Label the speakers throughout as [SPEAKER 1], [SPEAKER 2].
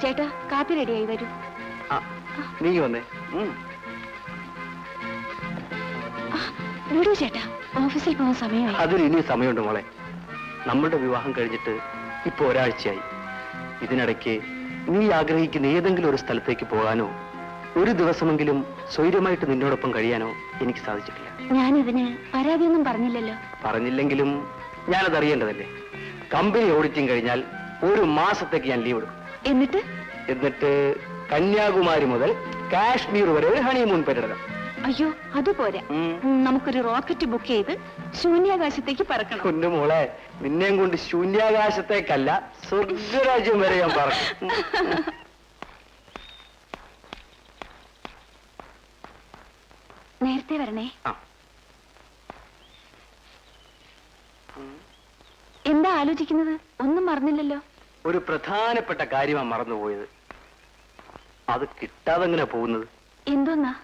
[SPEAKER 1] ചേട്ടാ, കാപ്പി റെഡിയായി വരൂ.
[SPEAKER 2] നീ വന്നേ.
[SPEAKER 1] വിടൂ ചേട്ടാ, ഓഫീസിൽ പോകാൻ സമയമായി.
[SPEAKER 2] അതിന് ഇനി സമയമുണ്ട് മോളെ. നമ്മളുടെ വിവാഹം കഴിഞ്ഞിട്ട് ഇപ്പൊ ഒരാഴ്ചയായി. ഇതിനിടയ്ക്ക് നീ ആഗ്രഹിക്കുന്ന ഏതെങ്കിലും ഒരു സ്ഥലത്തേക്ക് പോകാനോ ഒരു ദിവസമെങ്കിലും സ്വൈര്യമായിട്ട് നിന്നോടൊപ്പം കഴിയാനോ എനിക്ക് സാധിച്ചിട്ടില്ല.
[SPEAKER 1] ഞാനിതിന് പരാതിയൊന്നും പറഞ്ഞില്ലല്ലോ.
[SPEAKER 2] പറഞ്ഞില്ലെങ്കിലും ഞാനത് അറിയേണ്ടതല്ലേ. കമ്പനി ഓഡിറ്റിംഗ് കഴിഞ്ഞാൽ ഒരു മാസത്തേക്ക് ഞാൻ ലീവ് എടുക്കും. എന്നിട്ട് കന്യാകുമാരി മുതൽ കാശ്മീർ വരെ ഒരു ഹണിമൂൺ പര്യടനം.
[SPEAKER 1] അയ്യോ, അതുപോലെ നമുക്കൊരു റോക്കറ്റ് ബുക്ക് ചെയ്ത് ശൂന്യാകാശത്തേക്ക് പറക്കണം.
[SPEAKER 2] കുഞ്ഞുമോളെ, നിന്നെയും കൊണ്ട് ശൂന്യാകാശത്തേക്കല്ല, സ്വർഗരാജ്യം വരെ ഞാൻ പറക്കും.
[SPEAKER 1] നേരത്തെ വരണേ. എന്താ ആലോചിക്കുന്നത്? ഒന്നും മറന്നില്ലല്ലോ.
[SPEAKER 2] ഒരു പ്രധാനപ്പെട്ട കാര്യമാണ് മറന്നുപോയത്. അത് കിട്ടാതെ എങ്ങനെ പോകുന്നത്?
[SPEAKER 1] എന്തോന്നാ?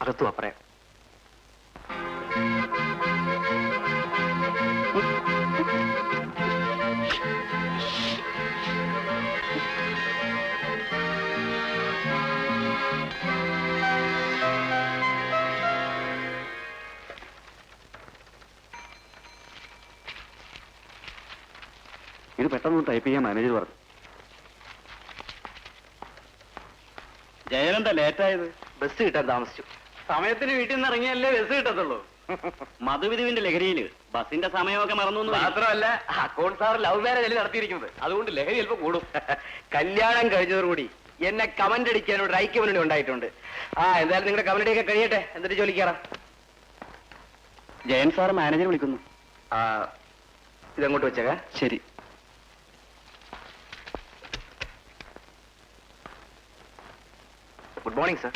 [SPEAKER 2] അകത്തു പറയാം. ഇത് പെട്ടെന്ന് ടൈപ്പ് ചെയ്യാൻ മാനേജർ പറഞ്ഞു.
[SPEAKER 3] ജയനെന്താ ലേറ്റായത്?
[SPEAKER 2] ബസ് കിട്ടാൻ താമസിച്ചു.
[SPEAKER 3] സമയത്തിന് വീട്ടിൽ നിന്ന് ഇറങ്ങിയല്ലേ ബസ് കിട്ടത്തുള്ളൂ. മധുവിധുവിന്റെ ലഹരിയില് ബസിന്റെ സമയമൊക്കെ മറന്നു.
[SPEAKER 2] മാത്രമല്ല, അക്കൗണ്ട് സാർ ലവ് മാരേജ് നടത്തിയിരിക്കുന്നത്. അതുകൊണ്ട് ലഹരി ചിലപ്പോൾ കൂടും. കല്യാണം കഴിഞ്ഞതോടുകൂടി എന്നെ കമന്റ് അടിക്കാൻ ഒരു ഐക്യമനുണ്ട് ഉണ്ടായിട്ടുണ്ട്. എന്തായാലും നിങ്ങളുടെ കമന്റ് ഒക്കെ കഴിയട്ടെ, എന്നിട്ട് ജോലിക്കാറാം.
[SPEAKER 3] ജയൻ സാർ മാനേജർ വിളിക്കുന്നു.
[SPEAKER 2] ഇതങ്ങോട്ട് വെച്ചേക്കാ.
[SPEAKER 3] ശരി.
[SPEAKER 2] Good morning sir.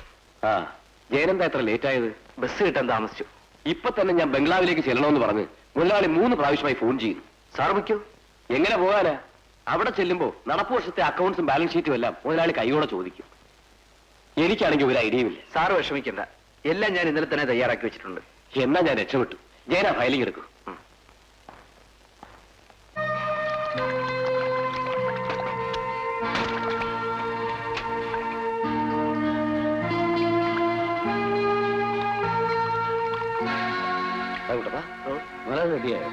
[SPEAKER 3] ജയനെന്താ എത്ര ലേറ്റ് ആയത്?
[SPEAKER 2] ബസ് കിട്ടാൻ താമസിച്ചു.
[SPEAKER 3] ഇപ്പൊ തന്നെ ഞാൻ ബംഗ്ലാവിലേക്ക് ചെല്ലണമെന്ന് പറഞ്ഞ് മുതലാളി 3 പ്രാവശ്യമായി ഫോൺ ചെയ്യുന്നു.
[SPEAKER 2] സാർ വയ്ക്കൂ.
[SPEAKER 3] എങ്ങനെ പോകാനാ? അവിടെ ചെല്ലുമ്പോ നടപ്പ് വർഷത്തെ അക്കൗണ്ട്സും ബാലൻസ് ഷീറ്റും എല്ലാം മുതലാളി കൈയോടെ ചോദിക്കും. എനിക്കാണെങ്കിൽ ഒരു ഐഡിയയുമില്ല.
[SPEAKER 2] സാറ് വിഷമിക്കണ്ട, എല്ലാം ഞാൻ ഇന്നലെ തന്നെ തയ്യാറാക്കി വെച്ചിട്ടുണ്ട്.
[SPEAKER 3] എന്നാ ഞാൻ രക്ഷപ്പെട്ടു. ജയന ഫയലിംഗ് എടുക്കും. റെഡിയായോ?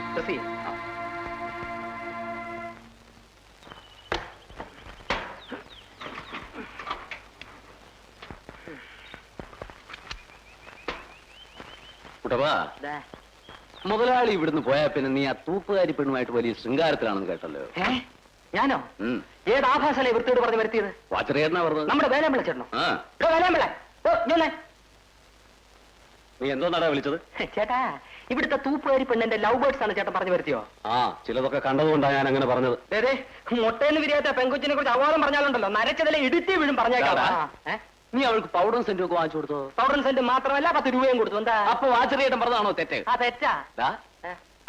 [SPEAKER 3] കുട്ടപ്പാ, മുതലാളി ഇവിടുന്ന് പോയാ പിന്നെ നീ ആ തൂപ്പുകാരി പെണ്ണുമായിട്ട് വലിയ ശൃംഗാരത്തിലാണെന്ന് കേട്ടല്ലോ.
[SPEAKER 2] ഞാനോ? ഏത് ആഭാസല്ലേ വൃത്തിയോട് പറഞ്ഞ് വരുത്തിയത്?
[SPEAKER 3] വാച്ചറിയാ പറഞ്ഞത്.
[SPEAKER 2] നമ്മുടെ വേലാമ്പിള ചേട്ടനോ?
[SPEAKER 3] നീ എന്തോ നടാ വിളിച്ചത്?
[SPEAKER 2] ചേട്ടാ, ഇവിടുത്തെ തൂപ്പുകാരി പെണ്ണിന്റെ ലവ് ബേർഡ്സ് ആണ് ചേട്ടൻ പറഞ്ഞു വരുത്തിയോ?
[SPEAKER 3] ചിലതൊക്കെ കണ്ടതുകൊണ്ടാണ് ഞാൻ അങ്ങനെ പറഞ്ഞത്.
[SPEAKER 2] അതെ, മുട്ടേന്ന് വിരിയാത്ത പെങ്കുച്ചിനെ കുറിച്ച് അവാദം പറഞ്ഞാലുണ്ടല്ലോ, നരച്ചതിലെ ഇടുത്തി വീഴും പറഞ്ഞേക്കാം.
[SPEAKER 3] നീ അവൾക്ക് പൗഡറും സെന്റും ഒക്കെ വാങ്ങിച്ചു കൊടുത്തോ?
[SPEAKER 2] പൗഡറും സെന്റ് മാത്രമല്ല 10 രൂപയും കൊടുത്തു. എന്താ
[SPEAKER 3] അപ്പൊ വാച്ചറിയേട്ടൻ പറഞ്ഞതാണോ തെറ്റ്?
[SPEAKER 2] തെറ്റാ.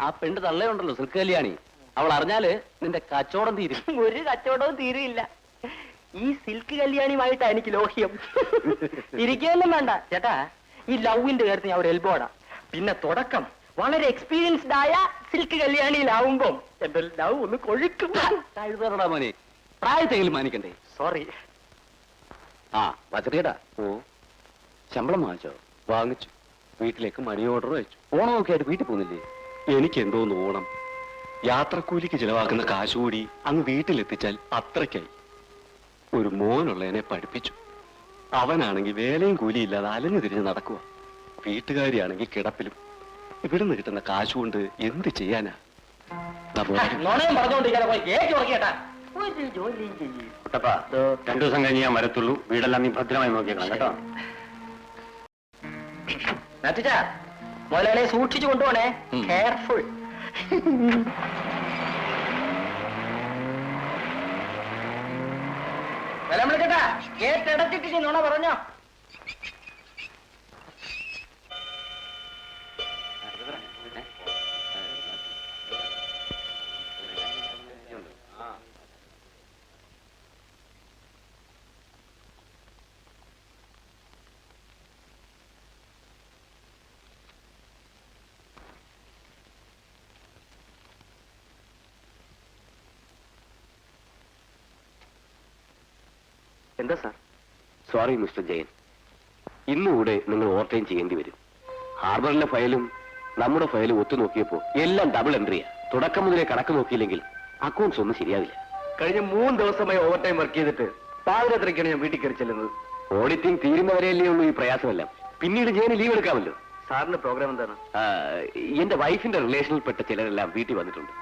[SPEAKER 3] ആ പെണ്ണ് തള്ളയുണ്ടല്ലോ, സിൽക്ക് കല്യാണി, അവൾ അറിഞ്ഞാല് നിന്റെ കച്ചവടം തീരും.
[SPEAKER 2] ഒരു കച്ചവടവും തീരില്ല. ഈ സിൽക്ക് കല്യാണിയുമായിട്ടാ എനിക്ക് ലോഹ്യം. ഇരിക്കുകയൊന്നും വേണ്ട ചേട്ടാ. ഈ ലവിന്റെ കാര്യത്തിൽ ഞാൻ ഒരു എൽബോടാ. പിന്നെ തുടക്കം വളരെ എക്സ്പീരിയൻസ്ഡ് ആയ സിൽക്ക് കല്യാണിയിലാവുമ്പോ എന്റെ ലവ് ഒന്ന് കൊഴുക്കും.
[SPEAKER 3] കഴുതറടാ മോനെ, പ്രായത്തെങ്കിലും മാനിക്കണ്ടേ?
[SPEAKER 2] സോറി.
[SPEAKER 3] വച്ചറിയടാ. ശമ്പളം വാങ്ങിച്ചോ? വാങ്ങിച്ചു. വീട്ടിലേക്ക് മണി ഓർഡർ വെച്ചു. ഓണമൊക്കെ ആയിട്ട് വീട്ടിൽ പോകുന്നില്ലേ? എനിക്ക് എന്തോന്ന് ഓണം. യാത്രക്കൂലിക്ക് ചിലവാക്കുന്ന കാശുകൂടി അങ്ങ് വീട്ടിലെത്തിച്ചാൽ അത്രയ്ക്കായി. ഒരു മോനുള്ളതിനെ പഠിപ്പിച്ചു. അവനാണെങ്കിൽ വേലയും കൂലിയില്ലാതെ അലഞ്ഞു തിരിഞ്ഞ് നടക്കുക. വീട്ടുകാരിയാണെങ്കിൽ കിടപ്പിലും. ഇവിടുന്ന് കിട്ടുന്ന കാശുകൊണ്ട് എന്ത് ചെയ്യാനാ?
[SPEAKER 2] കുട്ടപ്പാ,
[SPEAKER 3] 2 ദിവസം കഴിഞ്ഞ് ഞാൻ വരത്തുള്ളൂ. വീടെല്ലാം നീ ഭദ്രമായി നോക്കിയേക്കണം കേട്ടോ.
[SPEAKER 2] മുതലാളിയെ സൂക്ഷിച്ചു കൊണ്ടുപോണേ. കെയർഫുൾ. ചേട്ടാ, കേട്ടടച്ചിട്ട് നുണ പറഞ്ഞോ? എന്താ സാർ?
[SPEAKER 3] സോറി മിസ്റ്റർ ജയൻ, ഇന്നുകൂടെ നിങ്ങൾ ഓവർ ടൈം ചെയ്യേണ്ടി വരും. ഹാർബറിലെ ഫയലും നമ്മുടെ ഫയലും ഒത്തു നോക്കിയപ്പോ എല്ലാം ഡബിൾ എൻട്രിയാ. തുടക്കം മുതലേ കണക്ക് നോക്കിയില്ലെങ്കിൽ അക്കൗണ്ട്സ് ഒന്നും ശരിയാവില്ല.
[SPEAKER 2] കഴിഞ്ഞ 3 ദിവസമായി ഓവർ ടൈം വർക്ക് ചെയ്തിട്ട് പാതിരാത്രിക്കാണ് ഞാൻ വീട്ടിൽ കയറി ചെല്ലുന്നത്.
[SPEAKER 3] ഓഡിറ്റിംഗ് തീരുന്നവരെയല്ലേ ഉള്ളൂ ഈ പ്രയാസമെല്ലാം. പിന്നീട് ജയന് ലീവ് എടുക്കാമല്ലോ.
[SPEAKER 2] സാറിന്റെ പ്രോഗ്രാം എന്താണ്?
[SPEAKER 3] എന്റെ വൈഫിന്റെ റിലേഷനിൽപ്പെട്ട ചിലരെല്ലാം വീട്ടിൽ വന്നിട്ടുണ്ട്.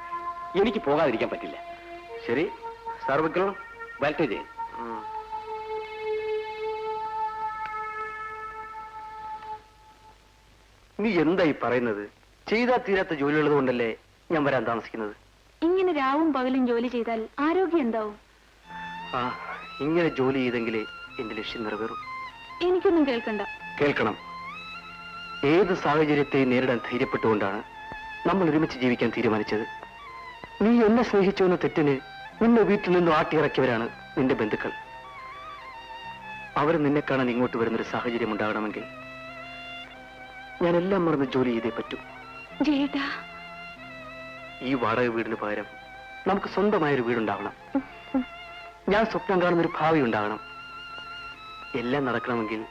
[SPEAKER 3] എനിക്ക് പോകാതിരിക്കാൻ പറ്റില്ല.
[SPEAKER 2] ശരി സാർ വെക്കണം.
[SPEAKER 3] വരട്ടെ ജയൻ.
[SPEAKER 2] നീ എന്തായി പറയുന്നത്? ചെയ്താ തീരാത്ത ജോലിയുള്ളത് കൊണ്ടല്ലേ ഞാൻ വരാൻ താമസിക്കുന്നത്.
[SPEAKER 1] ഇങ്ങനെ രാവും പകലും ജോലി ചെയ്താൽ ആരോഗ്യം എന്താവും?
[SPEAKER 2] ആ, ഇങ്ങനെ ജോലി ചെയ്തെങ്കിലേ എന്റെ ലക്ഷ്യം നിറവേറും.
[SPEAKER 1] എനിക്കൊന്നും കേൾക്കണ്ട.
[SPEAKER 2] കേൾക്കണം. ഏത് സാഹചര്യത്തെയും നേരിടാൻ ധൈര്യപ്പെട്ടുകൊണ്ടാണ് നമ്മൾ ഒരുമിച്ച് ജീവിക്കാൻ തീരുമാനിച്ചത്. നീ എന്നെ സ്നേഹിച്ചു എന്ന തെറ്റിന് നിന്നെ വീട്ടിൽ നിന്നും ആട്ടിയിറക്കിയവരാണ് നിന്റെ ബന്ധുക്കൾ. അവർ നിന്നെ കാണാൻ ഇങ്ങോട്ട് വരുന്നൊരു സാഹചര്യം ഉണ്ടാകണമെങ്കിൽ ഞാൻ എല്ലാം മറന്ന് ജോലി ചെയ്തേ പറ്റൂ.
[SPEAKER 1] ജയേട്ടാ,
[SPEAKER 2] ഈ വാടക വീടിന് പകരം നമുക്ക് സ്വന്തമായൊരു വീടുണ്ടാവണം. ഞാൻ സ്വപ്നം കാണുന്നൊരു ഭാവി ഉണ്ടാകണം. എല്ലാം നടക്കണമെങ്കിൽ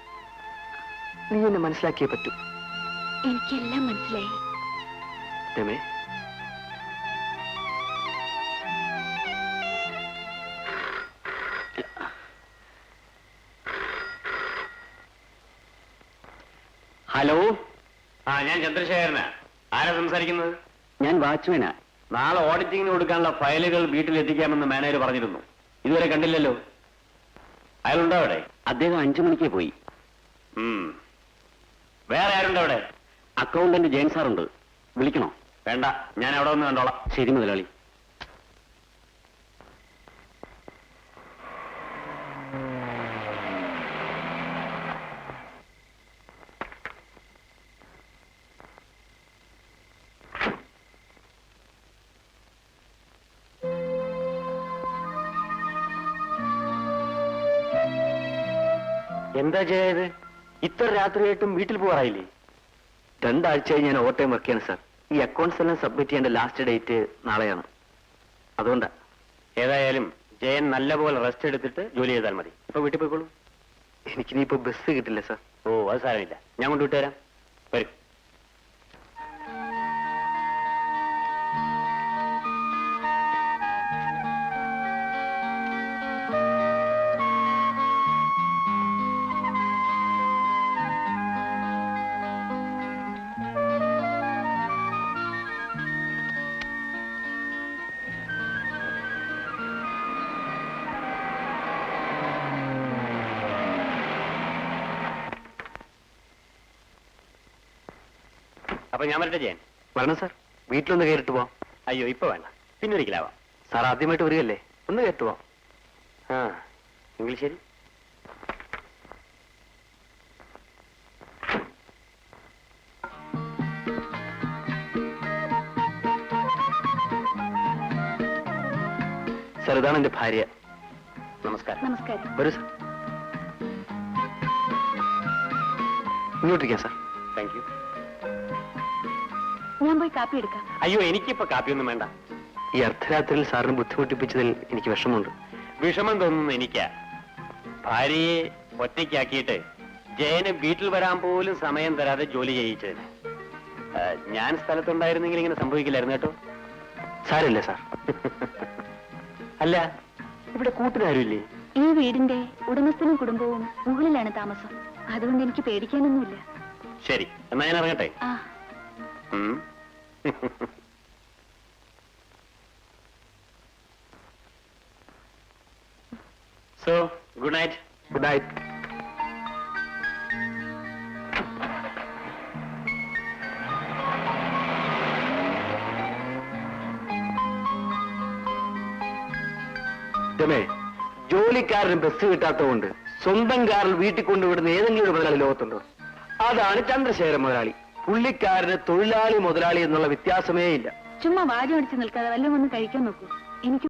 [SPEAKER 2] നീ എന്നെ മനസ്സിലാക്കിയേ പറ്റൂ.
[SPEAKER 1] എനിക്കെല്ലാം മനസ്സിലായി.
[SPEAKER 2] രമേ,
[SPEAKER 3] ഹലോ,
[SPEAKER 4] ഞാൻ ചന്ദ്രശേഖരനാ. ആരാ സംസാരിക്കുന്നത്?
[SPEAKER 3] ഞാൻ വാച്ച്മാനാ.
[SPEAKER 4] നാളെ ഓഡിറ്റിംഗിന് കൊടുക്കാനുള്ള ഫയലുകൾ വീട്ടിലെത്തിക്കാമെന്ന് മാനേജർ പറഞ്ഞിരുന്നു. ഇതുവരെ കണ്ടില്ലല്ലോ. അയാളുണ്ടോ അവിടെ?
[SPEAKER 3] അദ്ദേഹം 5 മണിക്ക് പോയി.
[SPEAKER 4] വേറെ ആരുണ്ടോ അവിടെ?
[SPEAKER 3] അക്കൗണ്ടന്റ് ജയൻ സാറുണ്ട്. വിളിക്കണോ?
[SPEAKER 4] വേണ്ട, ഞാൻ അവിടെ ഒന്ന് കണ്ടോളാം.
[SPEAKER 3] ശരി മുതലാളി.
[SPEAKER 2] എന്താ ചെയ്യത്? ഇത്ര രാത്രിയായിട്ടും വീട്ടിൽ പോകാറായില്ലേ? 2 ആഴ്ചയായി ഞാൻ ഓവർ ടൈം വർക്ക് ചെയ്യണം സാർ. ഈ അക്കൗണ്ട്സ് എല്ലാം സബ്മിറ്റ് ചെയ്യേണ്ട ലാസ്റ്റ് ഡേറ്റ് നാളെയാണ്. അതുകൊണ്ടാ.
[SPEAKER 4] ഏതായാലും ജയൻ നല്ലപോലെ റെസ്റ്റ് എടുത്തിട്ട് ജോലി ചെയ്താൽ മതി. ഇപ്പൊ വീട്ടിൽ പോയിക്കോളൂ.
[SPEAKER 2] എനിക്കിനിയിപ്പോ ബസ് കിട്ടില്ല സാർ.
[SPEAKER 4] ഓ, അത് സാരമില്ല, ഞാൻ കൊണ്ടുവിട്ടുതരാം. വരും. അപ്പൊ ഞാൻ വരട്ടെ ജയൻ?
[SPEAKER 2] വരണം സാർ. വീട്ടിലൊന്ന് കയറിട്ട് പോവാം.
[SPEAKER 4] അയ്യോ, ഇപ്പൊ വേണ്ട, പിന്നൊരിക്കലാവാം.
[SPEAKER 2] സാർ ആദ്യമായിട്ട് വരികയല്ലേ, ഒന്ന് കയറിട്ട് പോവാം.
[SPEAKER 4] ആ, എങ്കിൽ ശരി.
[SPEAKER 2] സാർ, ഇതാണ് എന്റെ ഭാര്യ.
[SPEAKER 4] നമസ്കാരം.
[SPEAKER 1] നമസ്കാരം.
[SPEAKER 2] വരൂ സാർ. ഇങ്ങോട്ടിരിക്കാം സാർ.
[SPEAKER 4] Thank you.
[SPEAKER 1] ഞാൻ പോയി കാപ്പി എടുക്കാം.
[SPEAKER 4] അയ്യോ, എനിക്കിപ്പോ കാപ്പിയൊന്നും വേണ്ട.
[SPEAKER 2] ഈ അർദ്ധരാത്രിയിൽ സാറിന് ബുദ്ധിമുട്ടിപ്പിച്ചതിൽ എനിക്ക് വിഷമമുണ്ട്.
[SPEAKER 4] വിഷമം തോന്നുന്നു എനിക്കാ. ഭാര്യയെ ഒറ്റയ്ക്കാക്കിയിട്ട് ജയന് വീട്ടിൽ വരാൻ പോലും സമയം തരാതെ ജോലി ചെയ്യിച്ചതിന്. ഞാൻ സ്ഥലത്തുണ്ടായിരുന്നെങ്കിൽ ഇങ്ങനെ സംഭവിക്കില്ലായിരുന്നു കേട്ടോ.
[SPEAKER 2] സാരമില്ല സാർ.
[SPEAKER 4] അല്ല, ഇവിടെ കൂട്ടിനാരുമില്ലേ?
[SPEAKER 1] ഈ വീടിന്റെ ഉടമസ്ഥനും കുടുംബവും മുകളിലാണ് താമസം. അതുകൊണ്ട് എനിക്ക് പേടിക്കാനൊന്നുമില്ല.
[SPEAKER 4] ശരി, എന്നാ ഞാൻ ഇറങ്ങട്ടെ.
[SPEAKER 1] ആ,
[SPEAKER 4] so good night.
[SPEAKER 2] Good night. രമേ, ജോലിക്കാരന് ബസ് കിട്ടാത്തതുകൊണ്ട് സ്വന്തം കാറിൽ വീട്ടിൽ കൊണ്ടുവിടുന്ന ഏതെങ്കിലും ഒരു മുതലാളി ലോകത്തുണ്ടോ? അതാണ് ചന്ദ്രശേഖരൻ മുതലാളി. പുള്ളിക്കാരന് തൊഴിലാളി മുതലാളി എന്നുള്ള വ്യത്യാസമേ ഇല്ല.
[SPEAKER 1] ചുമ്മാ വാചം അടിച്ച് നിൽക്കാതെ വല്ലതും ഒന്ന് കഴിക്കാൻ നോക്കൂ. എനിക്ക്